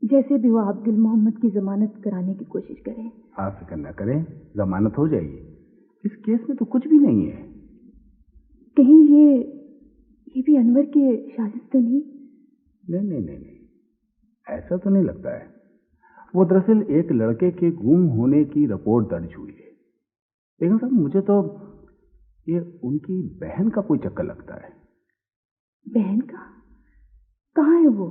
जैसे भी वो आप दिल मोहम्मद की जमानत कराने की कोशिश करें। आप फिक्र न करें, जमानत हो जाएगी। इस केस में तो कुछ भी नहीं है। कहीं ये भी अनवर की साजिश तो नहीं? नहीं नहीं नहीं नहीं, ऐसा तो नहीं लगता है। वो दरअसल एक लड़के के गुम होने की रिपोर्ट दर्ज हुई है, लेकिन साहब मुझे तो ये उनकी बहन का कोई चक्कर लगता है। बहन का? कहाँ है वो?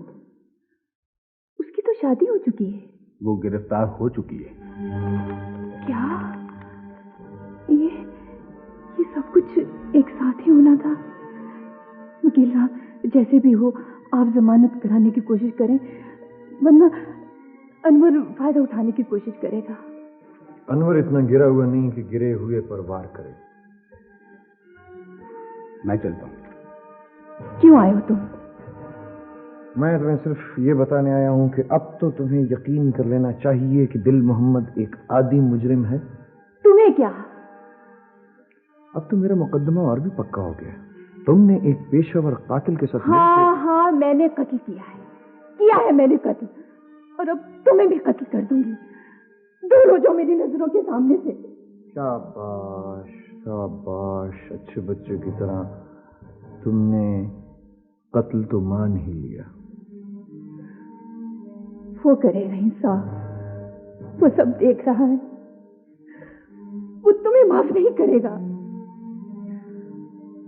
उसकी तो शादी हो चुकी है। वो गिरफ्तार हो चुकी है। क्या? ये सब कुछ एक साथ ही होना था? वकील साहब, जैसे भी हो आप जमानत कराने की कोशिश करें, वरना अनवर फायदा उठाने की कोशिश करेगा। अनवर इतना गिरा हुआ नहीं कि गिरे हुए पर वार करे। मैं चलता हूँ। क्यों आए हो तुम? मैं तुम्हें सिर्फ ये बताने आया हूं कि अब तो तुम्हें यकीन कर लेना चाहिए कि दिल मोहम्मद एक आदी मुजरिम है। तुम्हें क्या? अब तो मेरा मुकदमा और भी पक्का हो गया। तुमने एक पेशेवर कातिल के साथ हाँ, मैंने कत्ल किया है मैंने कत्ल, और अब तुम्हें भी कत्ल कर दूंगी। दूर हो जाओ मेरी नजरों के सामने से। शाबाश शाबाश, अच्छे बच्चे की तरह तुमने कत्ल तो मान ही लिया। वो करेगा इंसाफ, वो सब देख रहा है। वो तुम्हें माफ नहीं करेगा।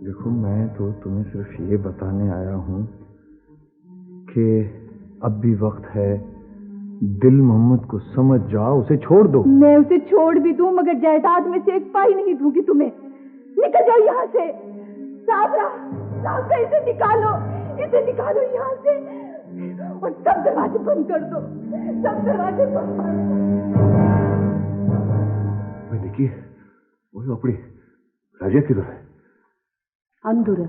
देखो, मैं तो तुम्हें सिर्फ ये बताने आया हूं कि अब भी वक्त है। दिल मोहम्मद को समझ जाओ, उसे छोड़ दो। मैं उसे छोड़ भी दूं मगर जायदाद में से एक पाई नहीं दूंगी तुम्हें। निकल जाओ यहाँ से। साबरा, इसे निकालो यहाँ से, और सब दरवाजे बंद कर दो। सब दरवाजे बंद कर दो। मैं देखिए, वो अपनी राजा किधर है? अंदर है,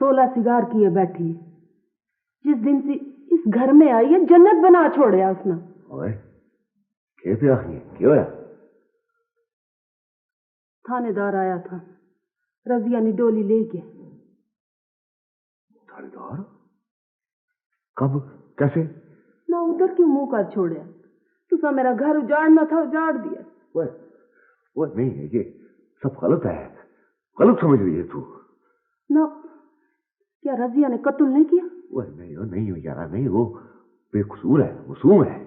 16 सिगार किए बैठी है। जिस दिन से इस घर में आई है जन्नत बना छोड़िया उसने। ओए, कैसे आ गई? क्यों है? थानेदार आया था, रजिया ने डोली ले गया। थानेदार? कब? कैसे? ना उधर क्यों मुंह कर छोड़िया? तुसा मेरा घर उजाड़ना था, उजाड़ दिया। वो नहीं है, ये सब गलत है। गलत समझ रही है तू। ना, क्या रजिया ने कत्ल नहीं किया? वो नहीं यारा, नहीं, वो बेकसूर है, मासूम है,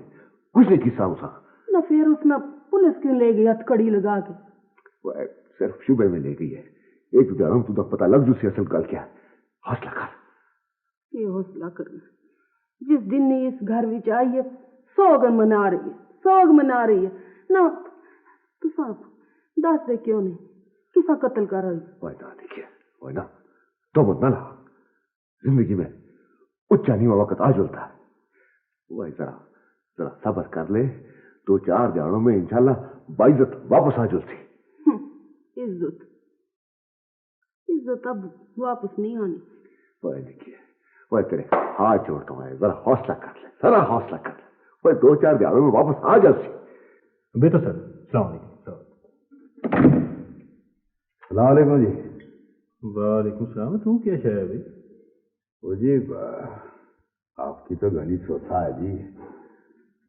कुछ नहीं किया उसका। ना फिर उसने पुलिस क्यों ले गई हथकड़ी लगा के? वो सिर्फ शुबे में ले गई है। एक उदाहरण तुझे पता लग जू असल गल क्या। हौसला कर। ये हौसला करना, जिस दिन ने इस घर विच आई है सोग मना रही है ना। तू साहब दस दे क्यों नहीं किसा कत्ल कर रही? देखिए ना, तो मत ना ला। जिंदगी में उच्चा नीवा वक्त आ जुलता है। वही जरा सब्र कर ले, 2-4 दिनों में इंशाल्लाह बाइज्जत वापस आ जुलती। इज्जत अब वापस नहीं आनी। वही देखिए, वही तेरे हाथ जोड़ता हूँ, जरा हौसला कर ले, जरा हौसला कर ले। वही 2-4 दिनों में वापस आ जाती। बेटा सर, सलाम अलैकुम जी। वालेकुम सलाम। तू क्या शाय है भाई? वो जी, आपकी तो घनी सोचा है जी,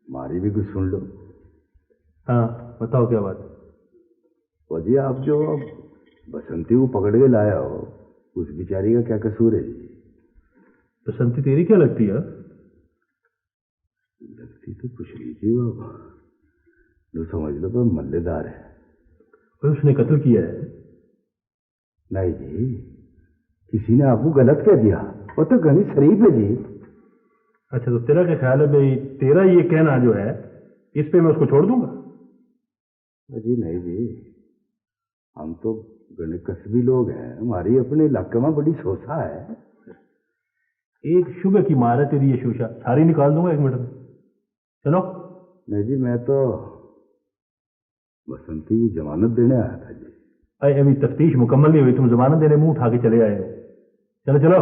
हमारी भी कुछ सुन लो। हाँ बताओ क्या बात? वो जी, आप जो बसंती को पकड़ के लाया हो, उस बेचारी का क्या कसूर है जी? बसंती तेरी क्या लगती है? लगती तो कुछ लीजिए बाबा, जो समझ लो तो मल्लेदार है। उसने कत्ल किया है? नहीं जी, किसी ने आपको गलत कह दिया। वो तो घनी शरीफ है जी। अच्छा, तो तेरा क्या ख्याल है भाई, तेरा ये कहना जो है इस पे मैं उसको छोड़ दूंगा? जी नहीं जी, हम तो गणे कस्बी लोग हैं, हमारी अपने इलाके में बड़ी शोषा है। एक शुबह की मार है तेरी ये शोषा, सारी निकाल दूंगा 1 मिनट में। चलो। नहीं जी, मैं तो बसंती की जमानत देने आया था जी। अरे अभी तफ्तीश मुकम्मल नहीं हुई, तुम जमानत देने मुंह उठा के चले आए हो। चलो चलो।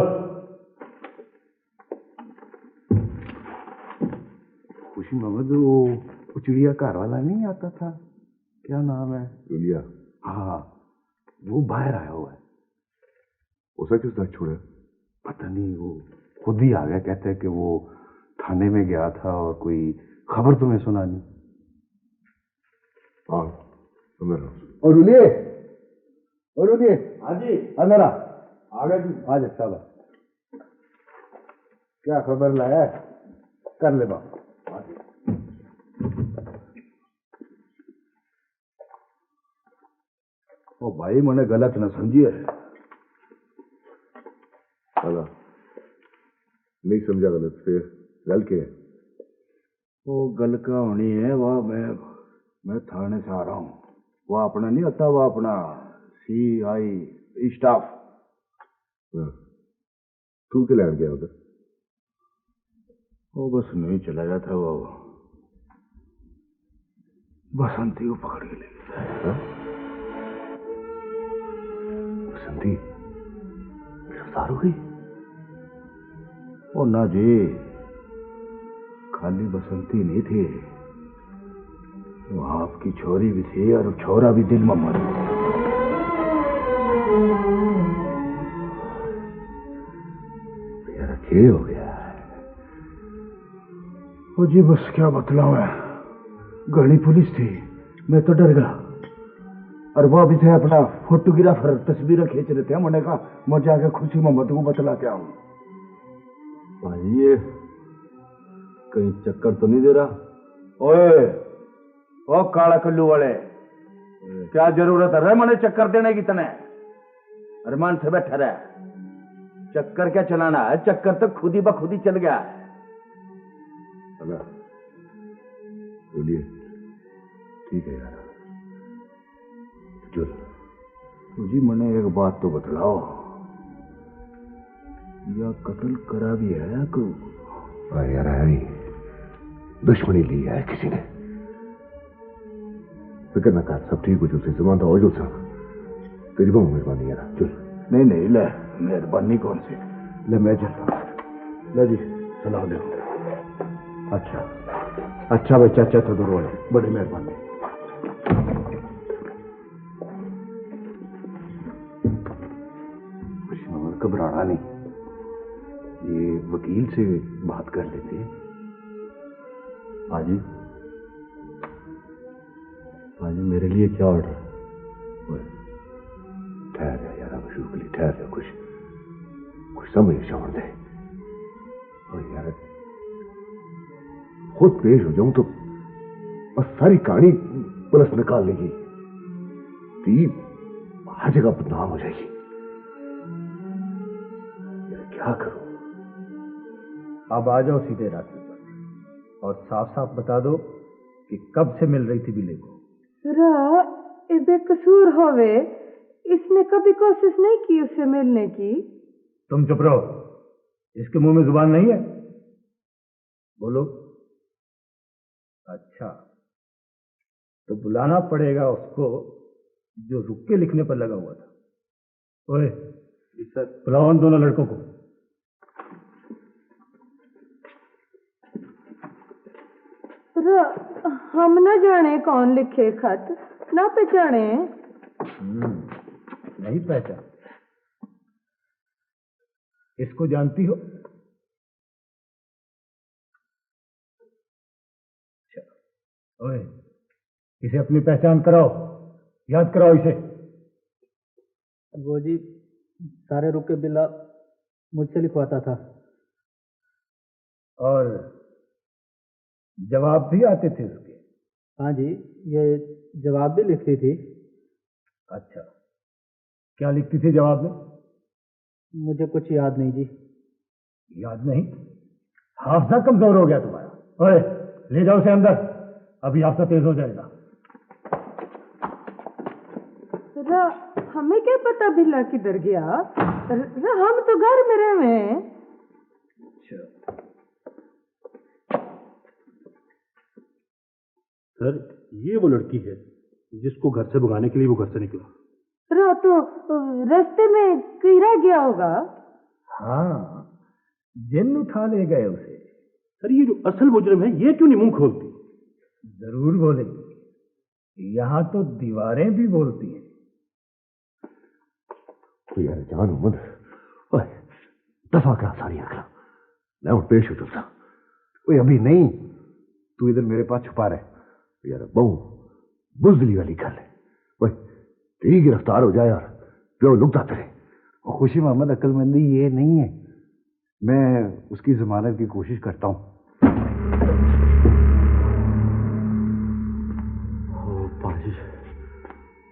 खुशी मोहम्मद, वो चिड़ियाघर वाला नहीं आता था, क्या नाम है? दुनिया। हाँ, वो बाहर आया हुआ है। उसे किस तरह छोड़ा? पता नहीं, वो खुद ही आ गया। कहते हैं कि वो थाने में गया था और कोई खबर तुम्हें सुनानी। हाँ, और रुलिए, और रुलिए। हाँ जी। अंदर आ गए जी। आ जा साहब, क्या खबर लाया है? कर ले बाप। ओ भाई, मैंने गलत न समझिए। नहीं समझा गलत से, गल के वो गल का होनी है, वह मैं थाने से आ रहा हूँ। वह अपना नहीं होता, वह अपना CI स्टाफ। तू के लैंड गया उधर? वो बस नहीं चला गया था, वो बसंती को पकड़ के ले गया। बसंती गिरफ्तार हो गई? ओ ना जी, खाली बसंती नहीं थी, वो आपकी छोरी भी थी, और छोरा भी दिल में मर गया। यार ये हो गया। ओ जी, बस क्या बतलाऊं मैं, घनी पुलिस थी, मैं तो डर गया। और वो भी थे अपना फोटोग्राफर, तस्वीरें खींच रहे थे। मैंने कहा मैं जाके खुशी मोहम्मद को बतला के आऊं। भाई ये कहीं चक्कर तो नहीं दे रहा? ओए, ओ काला कल्लू वाले, क्या जरूरत है मैंने चक्कर देने की? तने अरमान से बैठा रहा, चक्कर क्या चलाना है? चक्कर तो खुद ही बखुद ही चल गया है। बोलिए। ठीक है यार, चल। जी मैंने एक बात तो बतलाओ, या कत्ल करा भी है को? यार है, दुश्मनी ली है किसी ने। फिक्र न कर, सब ठीक हो जो, जमान तो हो सा। तेरी बहुत मेहरबानी यार, चल। नहीं नहीं, ले मेहरबानी कौन सी, ले मैं चलता। ले जी, सलाह दे। अच्छा भाई, चाचा तो दूर वाले, बड़ी मेहरबानी। घबराना नहीं, ये वकील से बात कर लेते हैं। हाजी, हाजी मेरे लिए क्या ऑर्डर? ठहर जा यार, मशहूर के लिए ठहर जा, कुछ समझ समझ दे। और यार खुद पेश हो जाऊं तो बस सारी कहानी पुलिस निकाल लेगी, ती हर जगह बदनाम हो जाएगी। यार क्या करूं? अब आ जाओ सीधे रास्ते पर और साफ साफ बता दो कि कब से मिल रही थी बिल्ली को। बेकसूर होवे, इसने कभी कोशिश नहीं की उससे मिलने की। तुम चुप रहो, इसके मुंह में जुबान नहीं है, बोलो। अच्छा, तो बुलाना पड़ेगा उसको जो रुक के लिखने पर लगा हुआ था। ओए सर, बुलाओ उन दोनों लड़कों को। हम न जाने कौन लिखे खत, ना पहचाने। नहीं पहचान? इसको जानती हो? अच्छा, ओए इसे अपनी पहचान कराओ, याद कराओ इसे। वो जी सारे रुके बिल्ला मुझसे लिखवाता था। और जवाब भी आते थे उसके? हाँ जी, ये जवाब भी लिखती थी। अच्छा, क्या लिखती थी जवाब में? मुझे कुछ याद नहीं जी। याद नहीं? हाफजा कमजोर हो गया तुम्हारा। ओए, ले जाओ उसे अंदर, अभी हाफजा तेज हो जाएगा। हमें क्या पता बिल्ला किधर गया? हम तो घर में रहे हैं। सर, ये वो लड़की है जिसको घर से भगाने के लिए वो घर से निकला। तो रास्ते में कहीं रह गया होगा। हाँ, जिन उठा ले गए उसे। सर, ये जो असल मुजरिम है ये क्यों नहीं मुंह खोलती? जरूर बोलेगी, यहाँ तो दीवारें भी बोलती हैं। यार जान उमद, दफा करा सारी अखला, मैं उठ पेश हो तुझसा। कोई अभी नहीं, तू इधर मेरे पास छुपा रहे। यार बहु बुजदली वाली गल है। ओए, तेरी गिरफ्तार हो जाए और प्यो लुकता फिरे। और खुशी मोहम्मद, अक्लमंदी ये नहीं है। मैं उसकी जमानत की कोशिश करता हूँ।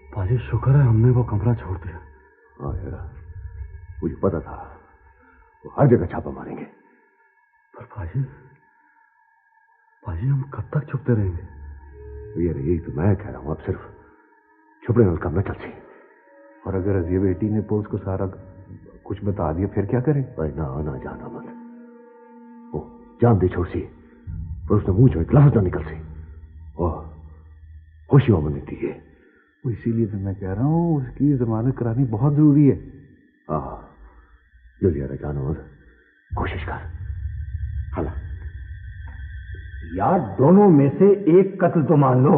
पाजी, शुक्र है हमने वो कमरा छोड़ दिया। हाँ यार, मुझे पता था वो हर जगह छापा मारेंगे। पर पाजी हम कब तक छुपते रहेंगे? यार यही तो मैं कह रहा हूँ, अब सिर्फ छुपने वाला काम न चल सी। और अगर रजिया बेटी ने पुलिस को सारा कुछ बता दिया फिर क्या करें? भाई ना जाना मत। वो जान दे छोड़ सी, पर उसने मुंह जो एक लफ्ज ना निकल सी। और खुशी मोहम्मद ने दी है। वो इसीलिए तो मैं कह रहा हूँ उसकी जमानत करानी बहुत जरूरी है। हाँ, जल्दी आ रहा जानो, कोशिश कर। हाला यार, दोनों में से एक कत्ल तो मान लो।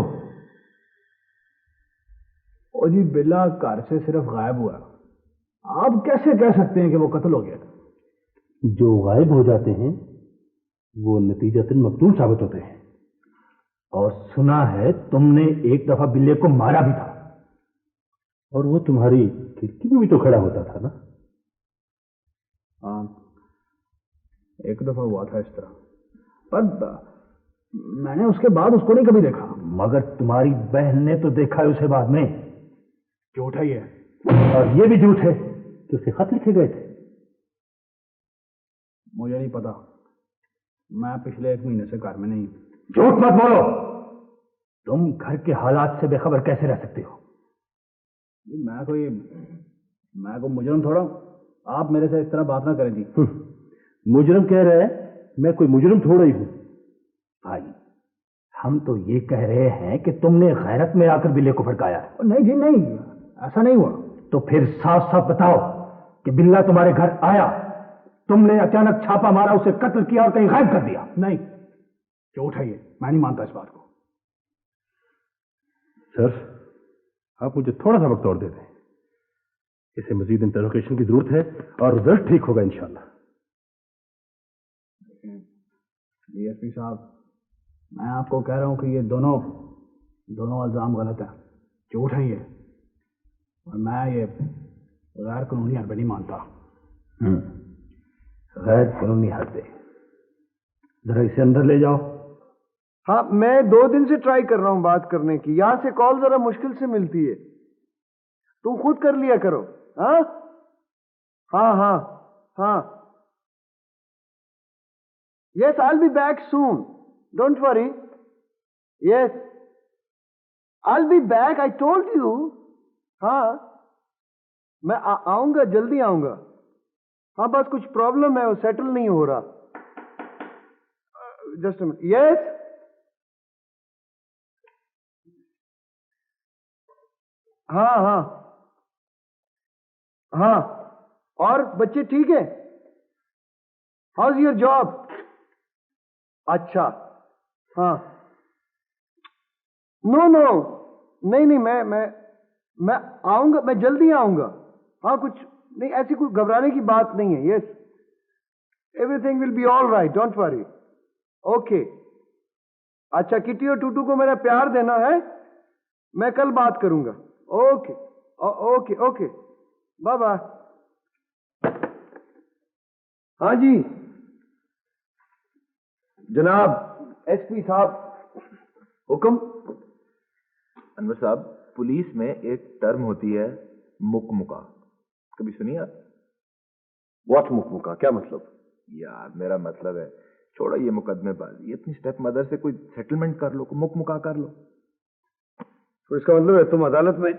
ओ जी, बिल्ला कार से सिर्फ गायब हुआ, आप कैसे कह सकते हैं कि वो कत्ल हो गया? जो गायब हो जाते हैं वो नतीजतन मकतूल साबित होते हैं। और सुना है तुमने एक दफा बिल्ले को मारा भी था, और वो तुम्हारी खिड़की में भी तो खड़ा होता था ना? हाँ, एक दफा हुआ था इस तरह, पर मैंने उसके बाद उसको नहीं कभी देखा। मगर तुम्हारी बहन ने तो देखा है उसे बाद में। झूठ है ये, और ये भी झूठ है कि उसे खत लिखे गए थे। मुझे नहीं पता, मैं पिछले 1 महीने से घर में नहीं। झूठ मत बोलो, तुम घर के हालात से बेखबर कैसे रह सकते हो? मैं कोई मुजरिम थोड़ा हूं, आप मेरे से इस तरह बात ना करें जी। मुजरिम कह रहे हैं, मैं कोई मुजरिम थोड़ा ही हूं। भाई, हम तो ये कह रहे हैं कि तुमने गैरत में आकर बिल्ले को भड़काया है। नहीं जी नहीं, ऐसा नहीं हुआ। तो फिर साफ साफ बताओ कि बिल्ला तुम्हारे घर आया, तुमने अचानक छापा मारा, उसे कत्ल किया और कहीं गायब कर दिया। नहीं, झूठ है ये, मैं नहीं मानता इस बात को। सर, आप मुझे थोड़ा सा वक्त और दे दें, इसे मजीद इंटरोगेशन की जरूरत है और रिजल्ट ठीक होगा इंशाल्लाह। डीएसपी साहब, मैं आपको कह रहा हूं कि ये दोनों इल्जाम गलत है, झूठ है ये, और मैं ये गैर कानूनी हरबे नहीं मानता। गैर कानूनी हरबे, जरा इसे अंदर ले जाओ। हाँ, मैं 2 दिन से ट्राई कर रहा हूं बात करने की, यहां से कॉल जरा मुश्किल से मिलती है। तुम खुद कर लिया करो। हाँ हाँ हाँ हाँ, yes, I'll be back soon, don't worry. Yes, I'll be back, I told you. हाँ, मैं आऊंगा, जल्दी आऊंगा। हाँ, बस कुछ प्रॉब्लम है, वो सेटल नहीं हो रहा। Just a minute. यस, हाँ हाँ हाँ, और बच्चे ठीक है? How's your job? अच्छा, हाँ, नो नहीं, मैं आऊंगा, मैं जल्दी आऊंगा। हाँ, कुछ नहीं, ऐसी कोई घबराने की बात नहीं है। Yes, everything will be all right, don't worry. Okay, अच्छा, किटी और टूटू को मेरा प्यार देना है, मैं कल बात करूंगा। Okay okay okay, bye bye. हाँ जी जनाब, एसपी साहब, हुक्म। अनवर साहब, पुलिस में एक टर्म होती है मुकमुका, कभी सुनिए आप? व्हाट मुकमुका, क्या मतलब? यार, मेरा मतलब है छोड़ो ये मुकदमेबाजी, अपनी स्टेप मदर से कोई सेटलमेंट कर लो, मुका कर लो। तो इसका मतलब है तुम अदालत में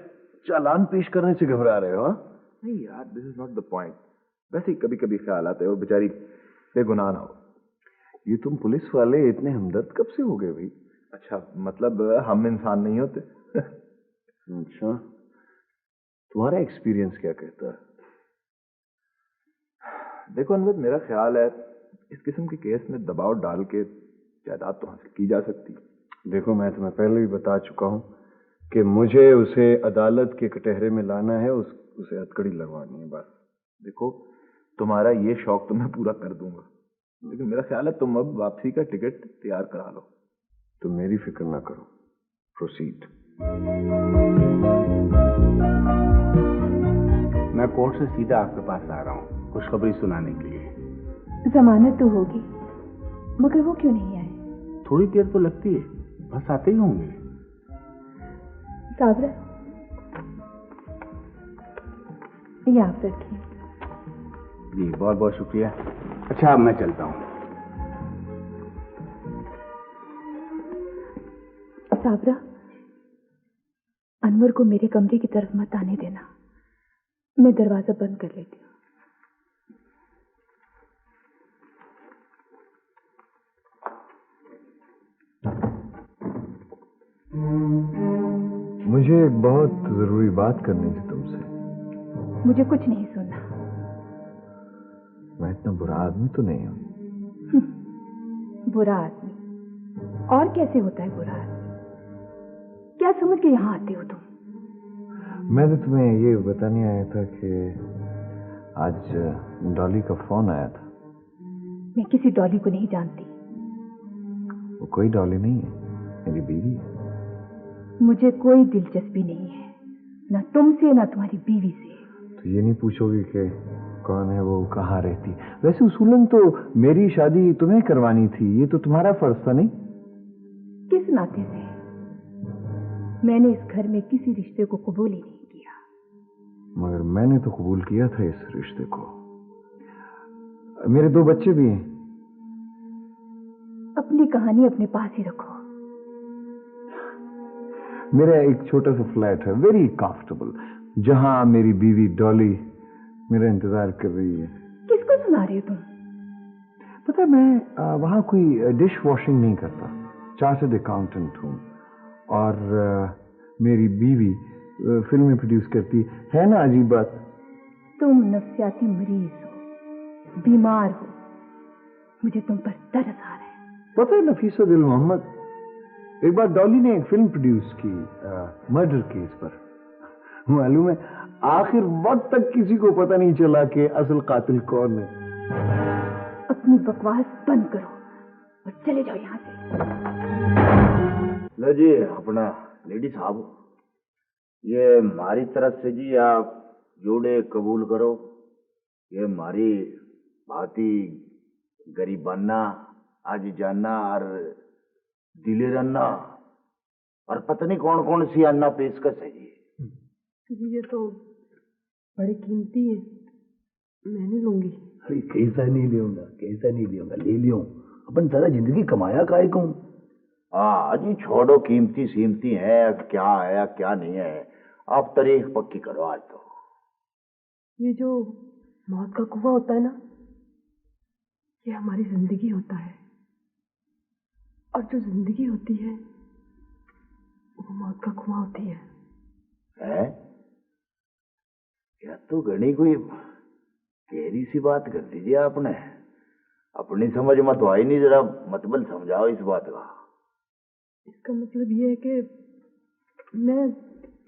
चालान पेश करने से घबरा रहे हो? हाँ नहीं यार, this is not the point. वैसे ही कभी कभी ख्याल आते हो बेचारी बेगुनाह ना हो। ये तुम पुलिस वाले इतने हमदर्द कब से हो गए भाई? अच्छा, मतलब हम इंसान नहीं होते? अच्छा, तुम्हारा एक्सपीरियंस क्या कहता है? देखो अनवर, मेरा ख्याल है इस किस्म के केस में दबाव डाल के जायदाद तो हासिल की जा सकती है। देखो, मैं तुम्हें पहले भी बता चुका हूं कि मुझे उसे अदालत के कटहरे में लाना है, उसे हथकड़ी लगवानी है बस। देखो, तुम्हारा ये शौक तो मैं पूरा कर दूंगा, लेकिन मेरा ख्याल है तुम अब वापसी का टिकट तैयार करा लो। तुम मेरी फिक्र ना करो, प्रोसीड। मैं कोर्ट से सीधा आपके पास आ रहा हूँ खुशखबरी सुनाने के लिए। जमानत तो होगी, मगर वो क्यों नहीं आए? थोड़ी देर तो लगती है, बस आते ही होंगे। साबरा, ये आप रखिए। जी बहुत बहुत शुक्रिया। अच्छा, अब मैं चलता हूँ। साबरा, अनवर को मेरे कमरे की तरफ मत आने देना, मैं दरवाजा बंद कर लेती हूँ। मुझे एक बहुत जरूरी बात करनी थी तुमसे। मुझे कुछ नहीं सुनना। मैं इतना बुरा आदमी तो नहीं हूं। बुरा आदमी? और कैसे होता है बुरा आदमी? क्या समझ के यहाँ आते हो तुम? मैं तो तुम्हें ये बताने आया था कि आज डॉली का फोन आया था। मैं किसी डॉली को नहीं जानती। वो कोई डॉली नहीं है, मेरी बीवी है। मुझे कोई दिलचस्पी नहीं है, ना तुमसे ना तुम्हारी बीवी से। तो ये नहीं पूछोगे कि कौन है वो, कहाँ रहती? वैसे उसूलन तो मेरी शादी तुम्हें करवानी थी, ये तो तुम्हारा फर्ज था नहीं? किस नाते से? मैंने इस घर में किसी रिश्ते को कबूल ही नहीं किया। मगर मैंने तो कबूल किया था इस रिश्ते को। मेरे 2 बच्चे भी हैं। अपनी कहानी अपने पास ही रखो। मेरा एक छोटा सा फ्लैट है, वेरी कंफर्टेबल, जहां मेरी बीवी डॉली मेरा इंतजार कर रही है। किसको सुना रहे हो तुम? पता है, मैं वहां कोई डिश वॉशिंग नहीं करता, चार्टर्ड अकाउंटेंट हूं। और मेरी बीवी फिल्में प्रोड्यूस करती है। ना अजीब बात? तुम नफ्सियाती मरीज हो, बीमार हो, मुझे तुम पर तरस आ रहा है। पता है नफीसा दिल मोहम्मद, एक बार डॉली ने एक फिल्म प्रोड्यूस की मर्डर केस पर। मालूम है, आखिर वक्त तक किसी को पता नहीं चला कि असल कातिल कौन है। अपनी बकवास बंद करो और चले जाओ यहाँ से। लो जी, अपना लेडी साहब, ये हमारी तरफ से जी आप जोड़े कबूल करो। ये हमारी भांति गरीबाना आज जाना और दिले रन्ना और पता नहीं कौन कौन सी अन्ना पेशकश है जी। ये तो बड़ी कीमती है, मैं नहीं लूंगी। अरे कैसा नहीं लूंगा, कैसा नहीं लूंगा, ले लियो। अपन सारा जिंदगी कमाया काहे को? हाँ जी, छोड़ो कीमती सीमती है, क्या है क्या नहीं है, आप तारीख पक्की करो आज तो। ये जो मौत का कुआं होता है ना, ये हमारी जिंदगी होता है, और जो जिंदगी होती है वो मौत का कुआं होती है। या तो घनी कोई गहरी सी बात कर दीजिए आपने, अपनी समझ मत आई नहीं, जरा मतलब समझाओ इस बात का। इसका मतलब ये है कि मैं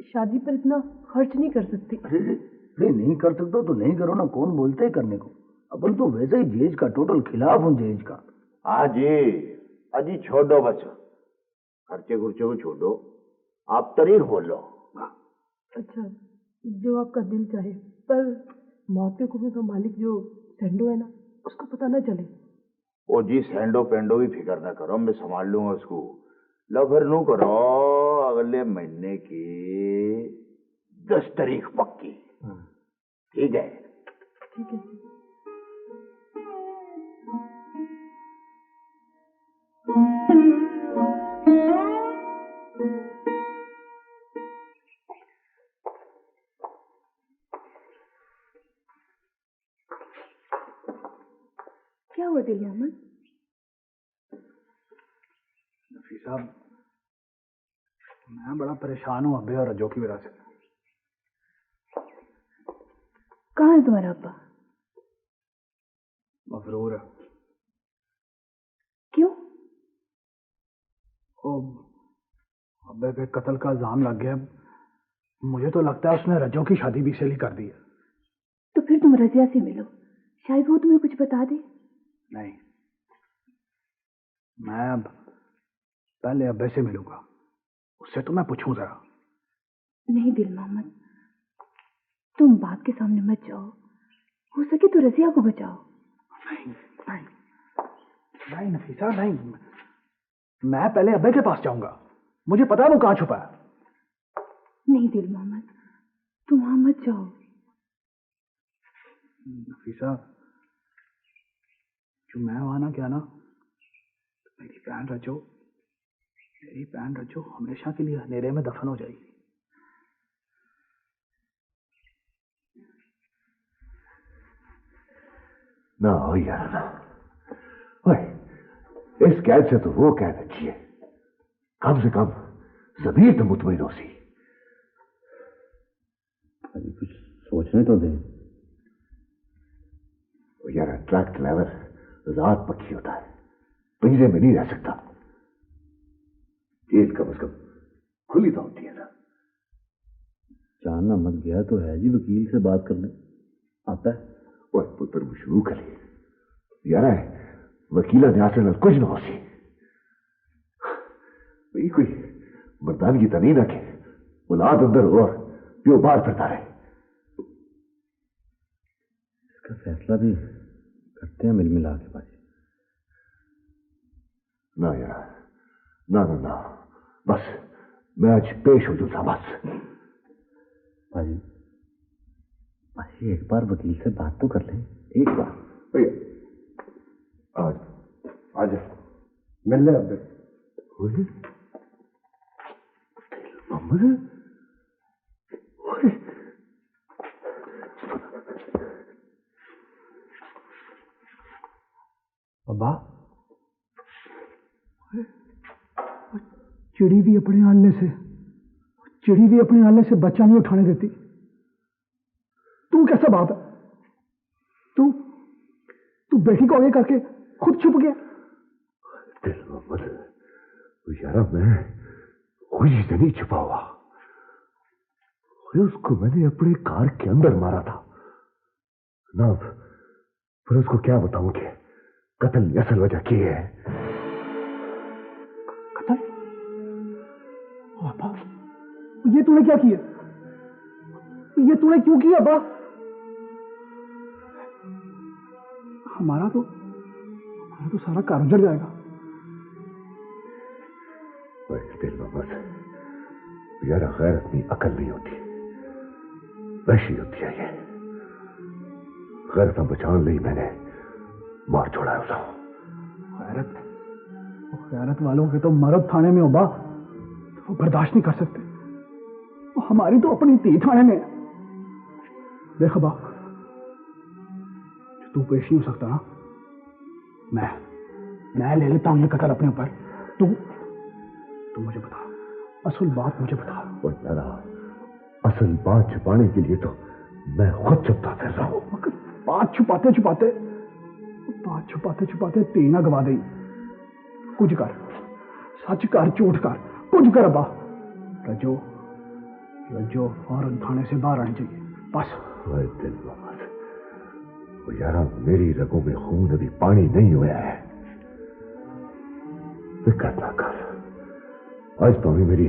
शादी पर इतना खर्च नहीं कर सकती। अरे नहीं कर सकते तो नहीं करो ना, कौन बोलते है करने को? अपन तो वैसे ही जहेज का टोटल खिलाफ हूँ, जहेज का। अजी छोड़ो, बस खर्चे खुर्चे को छोड़ो, आप तारीख बोलो। अच्छा, जो आपका दिल चाहे, पर मौत के कुएं का मालिक जो सेंडो है ना, उसको पता ना चले। ओ जी, सेंडो पेंडो की फिक्र ना करो, मैं संभाल लूंगा उसको। लो फिर नू करो, अगले महीने की 10 तारीख पक्की, ठीक है? ठीक है। क्या हुआ दिल मोहम्मद? नफीस साहब, मैं बड़ा परेशान हूँ अब्बे और रजो की वजह से। कहाँ है तुम्हारा अब्बा? मफरूर है। क्यों? अब्बे पे कत्ल का इल्जाम लग गया। मुझे तो लगता है उसने रजो की शादी भी इसीलिए कर दी है। तो फिर तुम रजिया से मिलो, शायद वो तुम्हें कुछ बता दे। नहीं, मैं अब पहले अब्बे से मिलूंगा, उससे तो मैं पूछूं जरा। नहीं दिल मोहम्मद, तुम बाप के सामने मत जाओ, हो सके तो रजिया को बचाओ। नहीं नहीं नहीं नफीसा, नहीं, मैं पहले अब्बे के पास जाऊंगा, मुझे पता है वो कहाँ छुपा है। नहीं दिल मोहम्मद, तुम वहां मत जाओ। नफीसा, जो मैं वहां ना क्या ना, तो मेरी बहन रजो हमेशा के लिए अंधेरे में दफन हो जाएगी। ना हो यार ना, ओए, इस कैद से तो वो कैद अच्छी है, कम से कम जमीर तो मुतमईन हो सी। अभी कुछ सोचने तो दे यार। ट्रक ड्राइवर रात पक्षी होता है, पिंजरे में नहीं रह सकता। जेल कम से कम खुली तो होती है ना। जानना मत गया तो है जी, वकील से बात करने आता है। ओए पुत्र मुशरू कली यार, वकीला ने आसे कुछ ना हो सी। भाई कोई मर्दानगी तो नहीं ना के औलाद अंदर हो और प्यो बाहर फिरता रहे। इसका फैसला भी करते हैं मिल मिला के बाजी। ना यार, ना ना ना, बस मैं आज पेश हो जाऊं बस। भाई भाई एक बार वकील से बात तो कर ले, एक बार। भैया आज मिल ले अब्बे। मोहम्मद, अब्बा, चिड़ी भी अपने आलने से बच्चा नहीं उठाने देती। तू कैसा बात है? तू बेटी को आगे करके खुद छुप गया। दिल मोहम्मद यार, मैं खुशी से नहीं छुपा हुआ, उसको मैंने अपने कार के अंदर मारा था ना। फिर उसको क्या बताऊं कि कत्ल की असल वजह की है। कत्ल? अब्बा, ये तूने क्या किया? ये तूने क्यों किया अब्बा? हमारा तो सारा कार उजड़ जाएगा। दिल मोहम्मद यार, गैर अपनी अकल नहीं होती, वैसी होती है ये। गैरत बचाने लिए मैंने मार छोड़ा है उसे। गैरत वालों के तो मर्द थाने में होगा, वो बर्दाश्त नहीं कर सकते। वो हमारी तो अपनी धी थाने में है। देख अब्बा, तू पेश नहीं हो सकता ना, मैं ले लेता हूं ये कत्ल अपने ऊपर। तू मुझे बता, असल बात मुझे बता। और दादा, असल बात छुपाने के लिए तो मैं खुद छुपता फिर रहा हूं। मगर बात छुपाते छुपाते तीना गवा दे। कुछ कर, सच कर, झूठ कर, कुछ कर अब्बा। रजो फौरन थाने से बाहर आनी चाहिए, बस। दिल यार, मेरी रगों में खून अभी पानी नहीं हुआ है। फिक्र ना कर, आज तो मेरी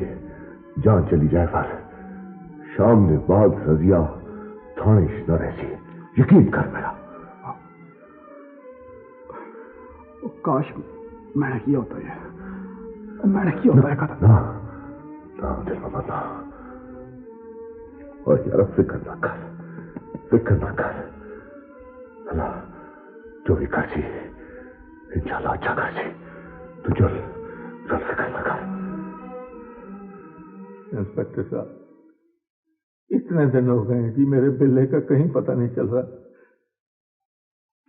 जान चली जाए पर शाम ने बाद रजिया थाने न रहती, यकीन कर मेरा। काश मैंने किया होता है, ना दिल मोहम्मद ना। और यार फिक्र ना कर, अल्लाह जो भी कर सी इंशाल्लाह अच्छा कर सी। तू चल फिक्र ना कर। इंस्पेक्टर साहब, इतने दिन हो गए जी, मेरे बिल्ले का कहीं पता नहीं चल रहा।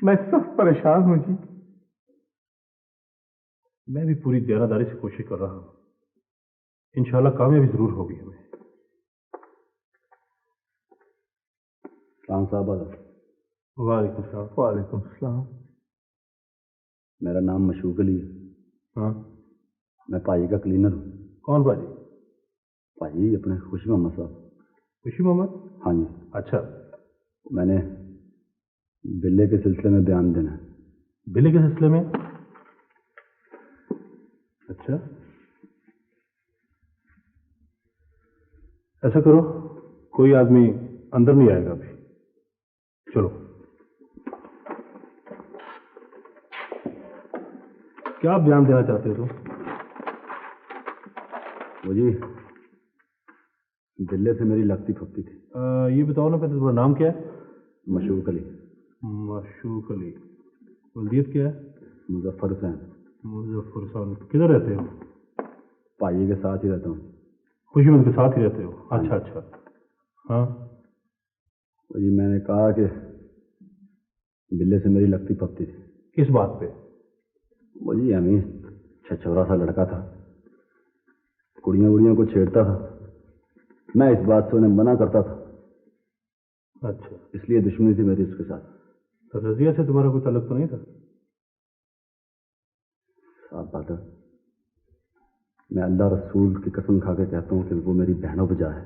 मैं सब परेशान हूं जी। मैं भी पूरी देरादारी से कोशिश कर रहा हूँ, इंशाल्लाह कामयाबी जरूर होगी हमें। सलाम साहब। वालेकुम सलाम। वालेकुम सलाम। मेरा नाम मशूक अली है। हाँ, मैं पाजी का क्लीनर हूँ। कौन पाजी? पाजी अपने खुशी मोहम्मद साहब। खुशी मोहम्मद? हाँ जी। अच्छा, मैंने बिल्ले के सिलसिले में बयान देना है। बिल्ले के सिलसिले में? अच्छा, ऐसा करो, कोई आदमी अंदर नहीं आएगा अभी, चलो। क्या बयान देना चाहते हो तुम? वो जी बिल्ले से मेरी लगती फपती थी। ये बताओ ना, फिर तुम्हारा नाम क्या है? मशूक अली। मशूक अली। वल्दियत क्या है? मुजफ्फर हुसैन। मुजफ्फर हुसैन। किधर रहते हो? पाजी के साथ ही रहता हूँ। खुशी के साथ ही रहते हो? अच्छा अच्छा। हाँ, वो जी मैंने कहा कि बिल्ले से मेरी लगती फपती थी। किस बात पे? वो जी हमें छछोरा सा लड़का था, कुड़ियाँ वुड़ियों को छेड़ता था। मैं इस बात से उन्हें मना करता था। अच्छा, इसलिए दुश्मनी थी मेरी उसके साथ। तो रजिया से तुम्हारा कोई ताल्लुक तो नहीं था? साहब बादल, मैं अल्लाह रसूल की कसम खा के कहता हूँ कि वो मेरी बहनों बजा है।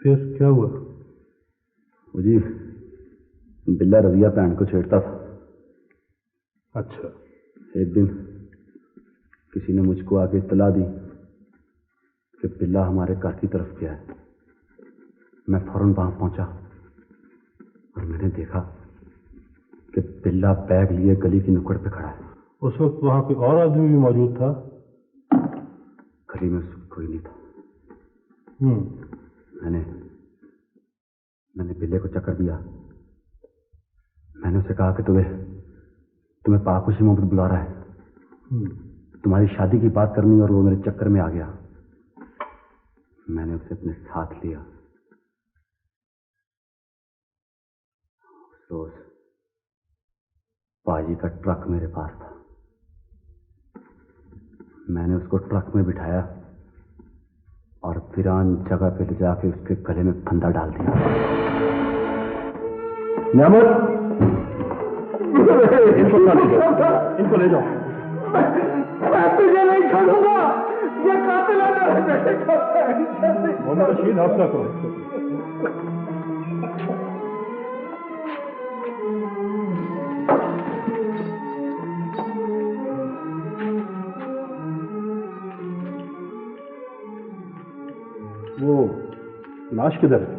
फिर क्या हुआ? वो जी बिल्ला रजिया बहन को छेड़ता था। अच्छा। एक दिन किसी ने मुझको आके इत्तला दी कि बिल्ला हमारे घर की तरफ गया है। मैं फौरन वहां पहुंचा और मैंने देखा कि बिल्ला बैग लिए गली की नुक्कड़ पे खड़ा है। उस वक्त वहां कोई और आदमी भी मौजूद था? गली में कोई नहीं था। मैंने बिल्ले को चक्कर दिया। मैंने उसे कहा कि तुम्हें पाक खुशी मोहम्मद बुला रहा है, तुम्हारी शादी की बात करनी, और वो मेरे चक्कर में आ गया। मैंने उसे अपने साथ लिया। उस रोज पाजी का ट्रक मेरे पास था। मैंने उसको ट्रक में बिठाया और वीरान जगह पे ले जाके उसके गले में फंदा डाल दिया। न्यामत, इनको ले जाओ। मैं तुझे नहीं छोड़ूंगा, ये कातिल है। मोहम्मद रशीद, हौसला करो। वो लाश किधर है?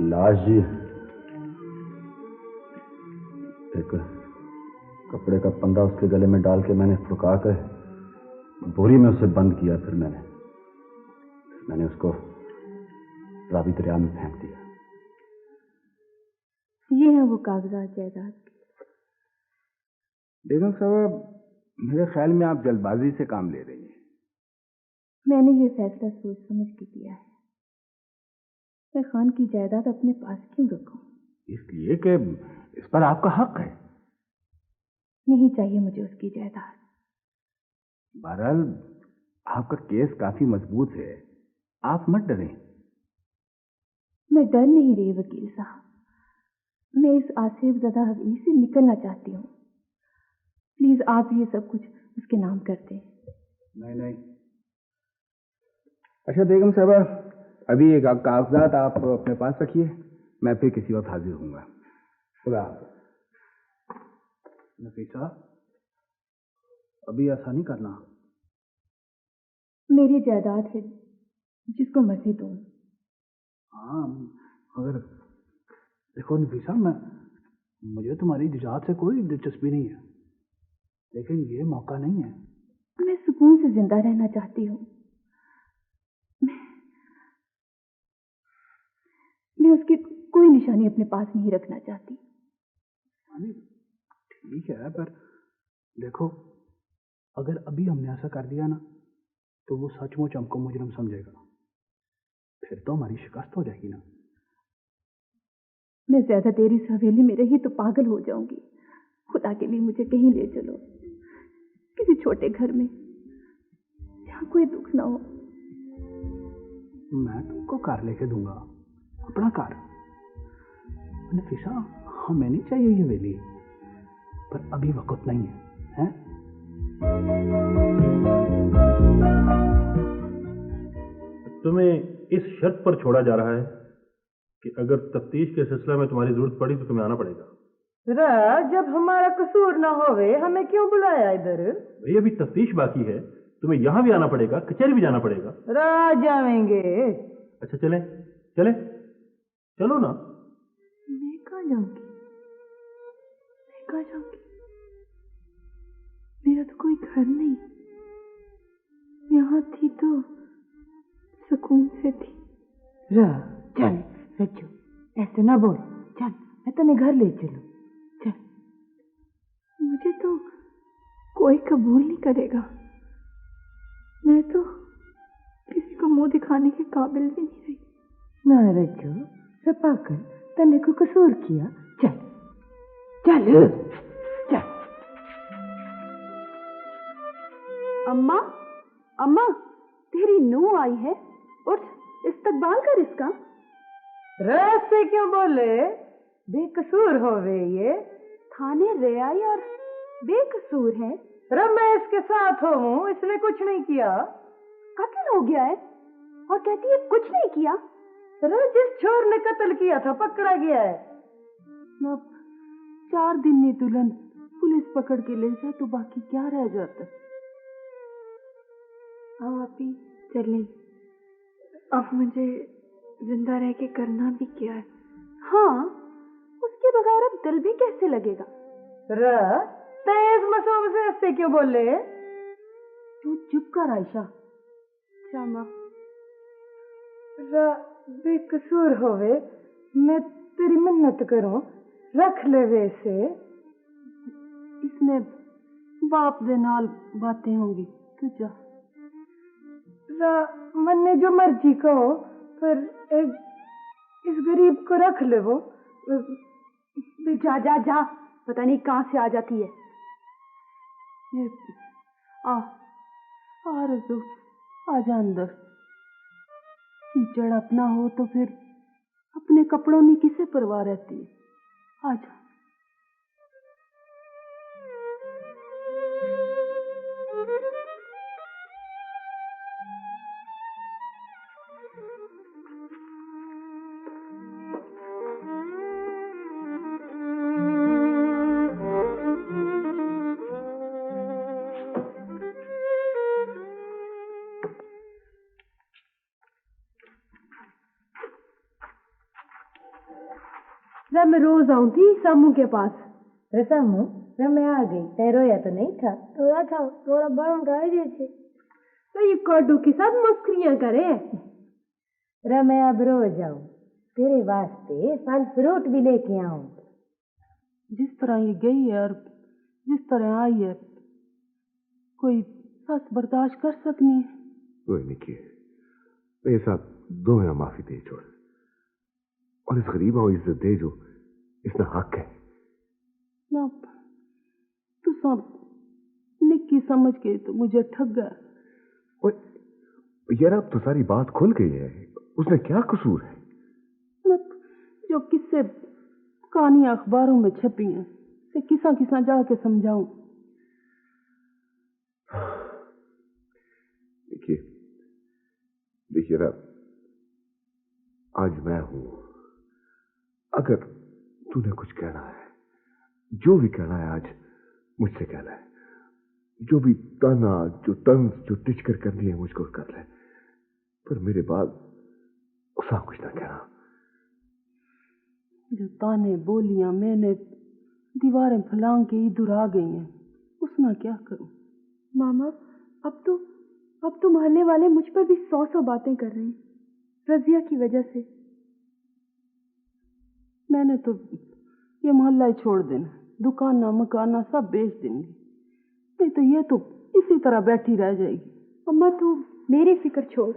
लाश जी एक कपड़े का पंदा उसके गले में डाल के मैंने फुका कर बोरी में उसे बंद किया। फिर मैंने उसको रावी दरिया में फेंक दिया। ये है वो कागजात जायदाद के। बेगम साहब, मेरे ख्याल में आप जल्दबाजी से काम ले रही हैं। मैंने ये फैसला सोच समझ के किया है। मैं खान की जायदाद अपने पास क्यों रखूं? इसलिए कि इस पर आपका हक है। नहीं चाहिए मुझे उसकी जायदाद। बहरहाल आपका केस काफी मजबूत है, आप मत डरें। मैं डर नहीं रही वकील साहब। मैं इस आसिफ ज़दा हवेली से निकलना चाहती हूँ। प्लीज आप ये सब कुछ उसके नाम कर दें। नहीं। अच्छा बेगम साहबा, अभी ये कागजात आप अपने पास रखिए, मैं फिर किसी वक्त हाजिर होऊंगा। खुदा नफीसा, अभी ऐसा नहीं करना। मेरी जायदाद है, जिसको मर्जी दूं। हाँ, मगर देखो नफीसा, मुझे तुम्हारी जायदाद से कोई दिलचस्पी नहीं है, लेकिन ये मौका नहीं है। मैं सुकून से जिंदा रहना चाहती हूँ। मैं उसकी कोई निशानी अपने पास नहीं रखना चाहती। ठीक है, पर देखो, अगर अभी हमने ऐसा कर दिया ना, तो वो सचमुच हमको मुजरिम समझेगा। फिर तो हमारी शिकस्त हो जाएगी ना। मैं ज्यादा देर इस हवेली में रही तो पागल हो जाऊंगी। खुदा के लिए मुझे कहीं ले चलो, किसी छोटे घर में जहाँ कोई दुख ना हो। मैं तुमको कार लेके दूंगा, अपना कार। नफीसा, हमें नहीं चाहिए ये हवेली, पर अभी वक्त नहीं है, हैं? तुम्हें इस शर्त पर छोड़ा जा रहा है कि अगर तफ्तीश के सिलसिले में तुम्हारी जरूरत पड़ी तो तुम्हें आना पड़ेगा। जब हमारा कसूर ना होवे हमें क्यों बुलाया इधर? भाई अभी तफ्तीश बाकी है, तुम्हें यहाँ भी आना पड़ेगा, कचहरी भी जाना पड़ेगा। जाएंगे। अच्छा चले चले, चलो ना। मैं कहाँ जाऊंगी? मैं कहाँ जाऊंगी? मेरा तो कोई घर नहीं। यहाँ थी तो सुकून से थी। चल सच्चू, ऐसे ना बोल। चल मैं तने घर ले चलूं। चल। मुझे तो कोई कबूल नहीं करेगा। मैं तो किसी को मुंह दिखाने के काबिल भी नहीं रही। ना रज्जू, सपाकर तने को कसूर किया। चल चल चल। अम्मा, अम्मा, तेरी नूह आई है। उठ, इस्तकबाल कर इसका। रस से क्यों बोले? बेकसूर होवे ये। थाने ले आई और बेकसूर है। रमेश के साथ हूँ, इसने कुछ नहीं किया। कत्ल हो गया है और कहती है कुछ नहीं किया। जिस छोर ने कत्ल किया था पकड़ा गया है। अब 4 दिन में दुल्हन पुलिस पकड़ के ले जाए तो बाकी क्या रह जाता? अब आप ही चलें। अब मुझे जिंदा रह के करना भी क्या है? हाँ, उसके बगैर अब दिल भी कैसे लगेगा? तेज मसूम से ऐसे क्यों बोले? तू चुप कर आयशा। क्षमा। बेकसूर होवे, मैं तेरी मिन्नत करूं, रख ले वैसे। इसमें बाप दे नाल बातें होंगी, तू जा। मन्ने जो मर्जी कहो, पर इस गरीब को रख ले। वो जा जा जा, पता नहीं कहां से आ जाती है। ये आ रजू, आजा अंदर। कीचड़ अपना हो तो फिर अपने कपड़ों में किसे परवाह रहती है? आजा। मैं रोज आऊं थी सामू के पास। सामू, मैं आ गई। रोया तो नहीं था? रोया था, थोड़ा बड़ा गाय थे। तो ये कोडू के साथ मस्करियां करे। मैं अब रोज आऊं, तेरे वास्ते फल फ्रूट भी लेके आऊं। जिस तरह ये गई है और जिस तरह आई है, कोई सस बर्दाश्त कर सकनी है? कोई नहीं किए, मेरे साथ दो में माफी दे छोड़, और इस गरीबा को इज्जत दे जो इसका हक है ना। तू सब निक्की समझ के तो मुझे ठग गया। यार अब तो सारी बात खुल गई है, उसने क्या कसूर है? जो किससे कहानियां अखबारों में छपी हैं, से किसा किसा जाके समझाऊं। देखिए ना, आज मैं हूं, अगर तूने कुछ कहना है, जो भी कहना है आज मुझसे कहना है। जो भी ताना, जो तंज, जो टिचकर करनी है मुझको कर ले, पर मेरे बाद उसा कुछ ना कहना। जो ताने बोलियां मैंने दीवारें फलांग के इधर आ गई हैं, उसमें क्या करूं? मामा, अब तो मोहल्ले वाले मुझ पर भी 100 बातें कर रहे हैं, रजिया की वजह से। मैंने तो ये मोहल्ला ही छोड़ देना, दुकाना मकाना सब बेच देंगे, नहीं तो ये तो इसी तरह बैठी रह जाएगी। अम्मा, तू मेरी फिक्र छोड़।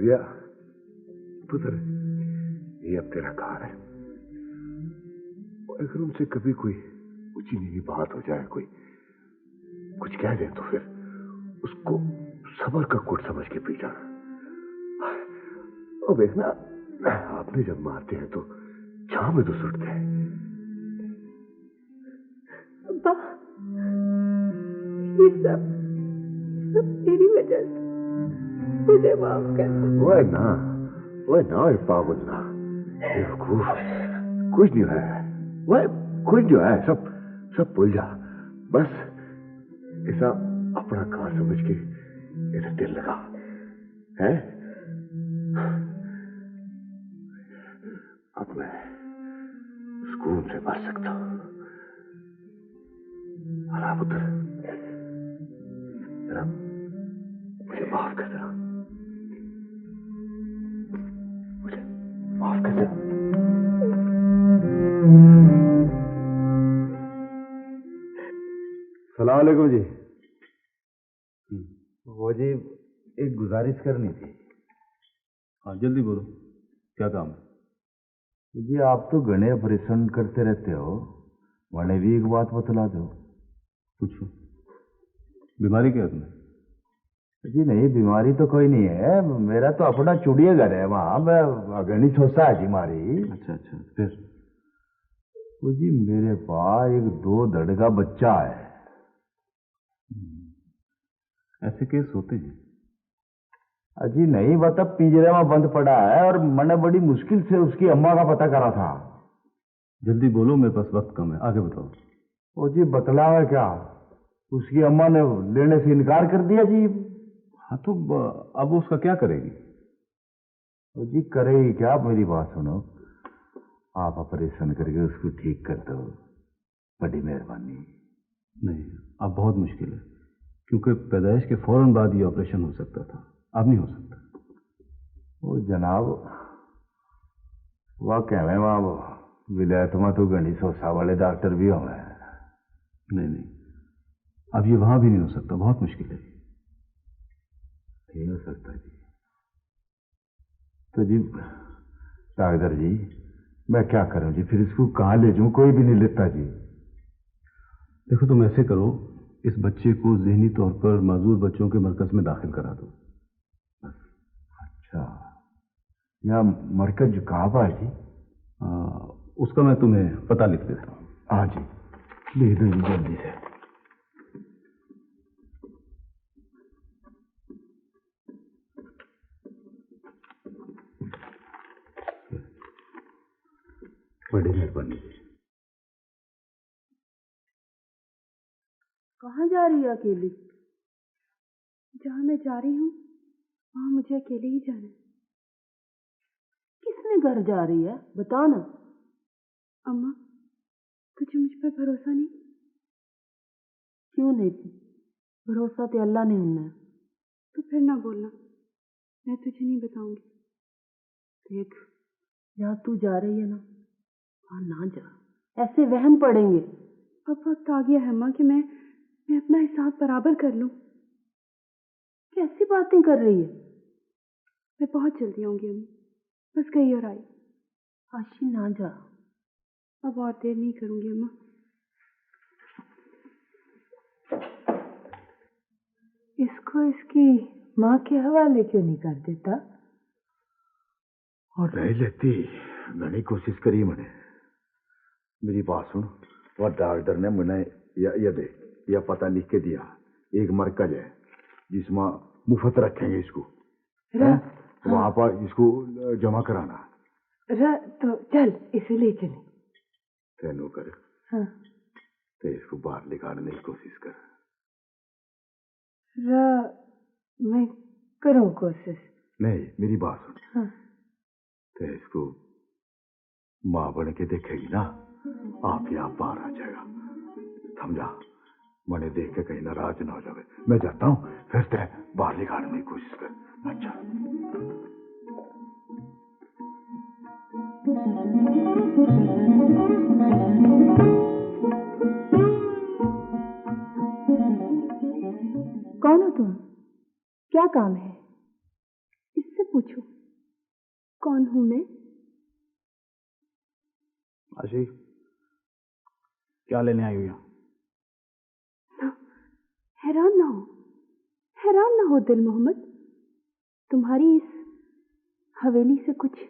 गया पुत्र, ये अब तेरा कार है। अगर उनसे कभी कोई ऊंची नीवी बात हो जाए, कोई कुछ कह दे, तो फिर उसको सबर का कोट समझ के पी जाना। और देखना, आपने जब मारते हैं तो छांव में तो सुटते हैं। अब्बा, ये सब तेरी वजह से, मुझे माफ कर। वो ना पागल ना, बेवकूफ, कुछ नहीं है, वह कुछ जो है सब भूल जा। बस ऐसा अपना कार समझ के ऐसा दिल लगा है। अब मैं सुकून से मर सकता हूं। अला पुत्र, जरा मुझे माफ कर देना, मुझे माफ कर देना। सलाम अलैकुम जी। वो जी एक गुजारिश करनी थी। हाँ जल्दी बोलो, क्या काम है? जी आप तो घने ऑपरेशन करते रहते हो, मैंने भी एक बात बतला दो। पूछो, बीमारी क्या है तुम्हें? जी नहीं, बीमारी तो कोई नहीं है, मेरा तो अपना चिड़ियाघर है, वहाँ मैं घनी सोचा है जी मारी। अच्छा, फिर? तो जी मेरे पास एक 2 धड़ का बच्चा है। ऐसे केस होते हैं? अजी नहीं, बता पिंजरे में बंद पड़ा है और मैंने बड़ी मुश्किल से उसकी अम्मा का पता करा था। जल्दी बोलो, मेरे पास वक्त कम है, आगे बताओ। ओ जी बतला है क्या, उसकी अम्मा ने लेने से इनकार कर दिया जी। हाँ तो अब वो उसका क्या करेगी? ओ जी करेगी क्या, आप मेरी बात सुनो, आप ऑपरेशन करके उसको ठीक कर दो, बड़ी मेहरबानी। नहीं, अब बहुत मुश्किल है, क्योंकि पैदाइश के फौरन बाद ये ऑपरेशन हो सकता था, अब नहीं हो सकता। वो जनाब वह कहवे वहाँ विलायत में तो घनी सोसा वाले डॉक्टर भी हो गए। नहीं, अब ये वहां भी नहीं हो सकता, बहुत मुश्किल है। नहीं हो सकता जी। तो जी डॉक्टर जी मैं क्या करूं जी, फिर इसको कहाँ ले जाऊं, कोई भी नहीं लेता जी। देखो तुम ऐसे करो, इस बच्चे को ज़हनी तौर पर माजूर बच्चों के मरकज में दाखिल करा दो बस। अच्छा, यहाँ मरकज कहाँ पर है जी? उसका मैं तुम्हें पता लिख देता हूँ। हाँ जी लिख दो जी जल्दी से। बड़ी मेहरबानी। कहाँ जा रही है अकेली? जहाँ मैं जा रही हूँ वहाँ मुझे अकेले ही जाना है। किसने घर जा रही है, बता ना। अम्मा, तुझे मुझ पर भरोसा नहीं? क्यों नहीं? भरोसा तो अल्लाह ने होना है। तो फिर ना बोलना, मैं तुझे नहीं बताऊंगी। देख, जहाँ तू जा रही है ना, वहाँ ना जा, ऐसे वहम पड़ेंगे। अब वक्त आ गया है माँ कि मैं अपना हिसाब बराबर कर लूं। कैसी बातें कर रही है? मैं बहुत जल्दी आऊंगी अम्मा, बस गई और आई। आशी ना जा। अब और देर नहीं करूंगी अम्मा। इसको इसकी माँ के हवाले क्यों नहीं कर देता? और रह लेती, मैंने कोशिश करी, मैंने। मेरी बात सुन, वह डॉक्टर ने मैंने यह पता लिख के दिया, एक मरकज है जिसमें मुफ्त रखेंगे इसको, वहां पर इसको जमा कराना। तो चल इसे ले चले। तेनू कर। हाँ। तो इसको बाहर निकालने की कोशिश कर। मैं करूं कोशिश? नहीं, मेरी बात सुन। हाँ। तो इसको माँ बन के देखेगी ना, आप ही आप बाहर आ जाएगा, समझा? मैंने देख के कहीं नाराज ना हो जाए। मैं जाता हूँ, फिर से बाहर निकालने की कोशिश कर। अच्छा। कौन हो तुम? क्या काम है? इससे पूछूं, कौन हूं मैं? आशी, क्या लेने आई हुई? हैरान ना हो दिल मोहम्मद, तुम्हारी इस हवेली से कुछ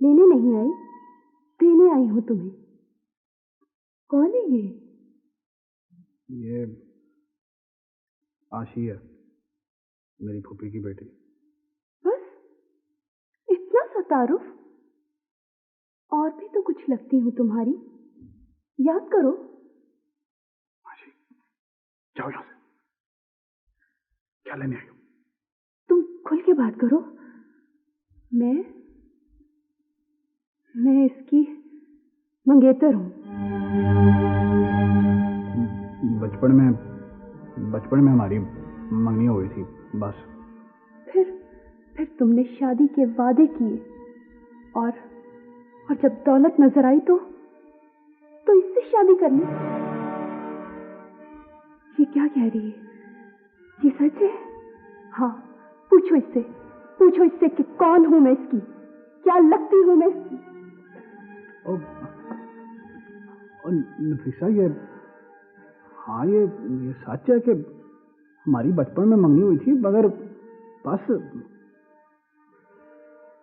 लेने नहीं आई, देने आई हूं तुम्हें। कौन है ये? ये आशी है, मेरी फूफी की बेटी। बस इतना सा तारुफ? और भी तो कुछ लगती हूं तुम्हारी, याद करो। आशी, जाओ यहां से। क्या लेने आई हो? तुम खुल के बात करो। मैं इसकी मंगेतर हूं। बचपन में हमारी मंगनी हो गई थी, बस। फिर तुमने शादी के वादे किए और जब दौलत नजर आई तो इससे शादी कर ली। ये क्या कह रही है? ये सच है? हाँ, पूछो इससे कि कौन हूं मैं इसकी, क्या लगती हूं मैं इसकी। और नफीसा, ये सच है कि हमारी बचपन में मंगनी हुई थी, मगर बस।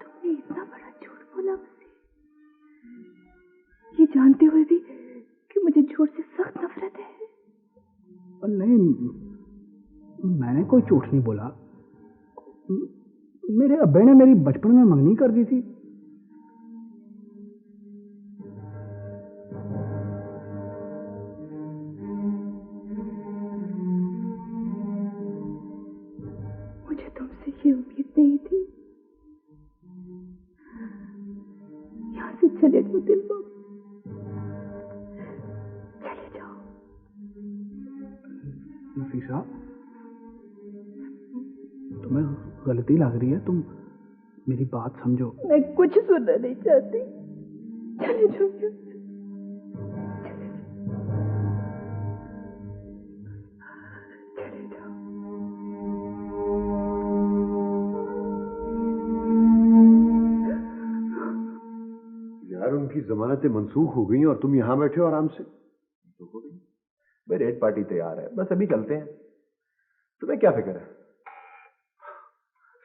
तुमने इतना बड़ा झूठ बोला मुझसे, ये जानते हुए भी कि मुझे झूठ से सख्त नफरत है। और नहीं, मैंने कोई झूठ नहीं बोला। मेरे अब्बे ने मेरी बचपन में मंगनी कर दी थी। मुझे तुमसे ये उम्मीद नहीं थी। यहां से चले जाओ दिल को, चले जाओ। नफीसा, तुम्हें गलती लग रही है, तुम मेरी बात समझो। मैं कुछ सुनना नहीं चाहती, चले जाओ। चले जाओ। यार, उनकी जमानतें मंसूख हो गई और तुम यहां बैठे हो आराम से। तो हो गई भाई, रेड पार्टी तैयार है, बस अभी चलते हैं। तुम्हें क्या फिक्र है?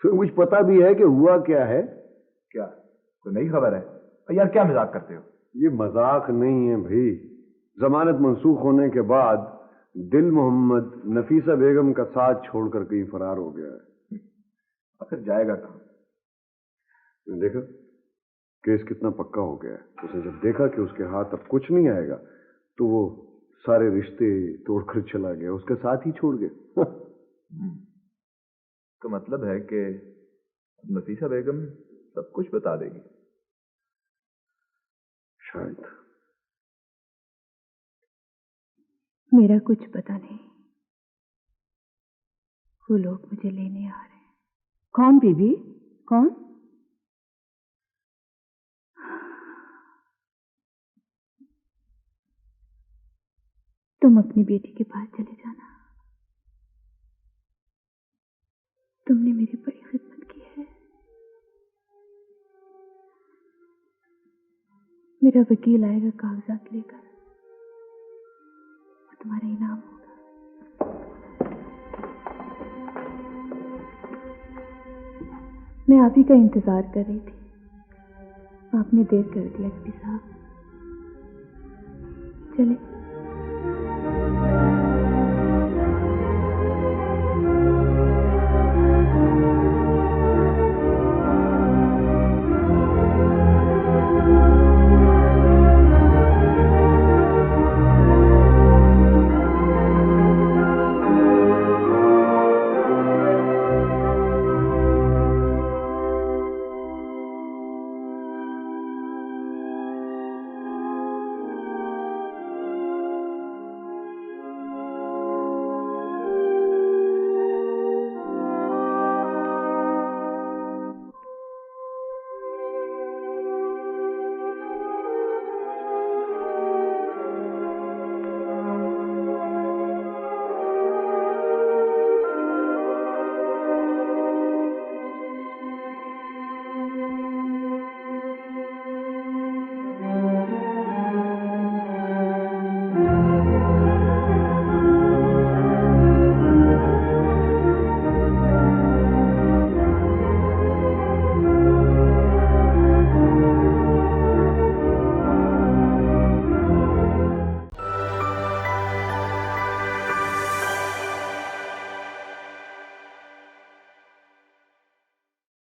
फिर मुझे पता भी है कि हुआ क्या है। क्या कोई नई खबर है? यार क्या मजाक करते हो? ये मजाक नहीं है भाई। जमानत मंसूख होने के बाद दिल मोहम्मद नफीसा बेगम का साथ छोड़कर कहीं फरार हो गया है। आखिर जाएगा कहां? देखा, केस कितना पक्का हो गया है। उसने जब देखा कि उसके हाथ अब कुछ नहीं आएगा तो वो सारे रिश्ते तोड़कर चला गया, उसके साथ ही छोड़ गया। तो मतलब है कि नफीसा बेगम सब कुछ बता देगी? शायद। मेरा कुछ पता नहीं। वो लोग मुझे लेने आ रहे हैं। कौन बीबी, कौन? तुम अपनी बेटी के पास चले जाना। तुमने मेरी बड़ी खिदमत की है। मेरा वकील आएगा कागजात लेकर, और तुम्हारा इनाम होगा। मैं आप ही का इंतजार कर रही थी, आपने देर कर दिया एसपी साहब। चले।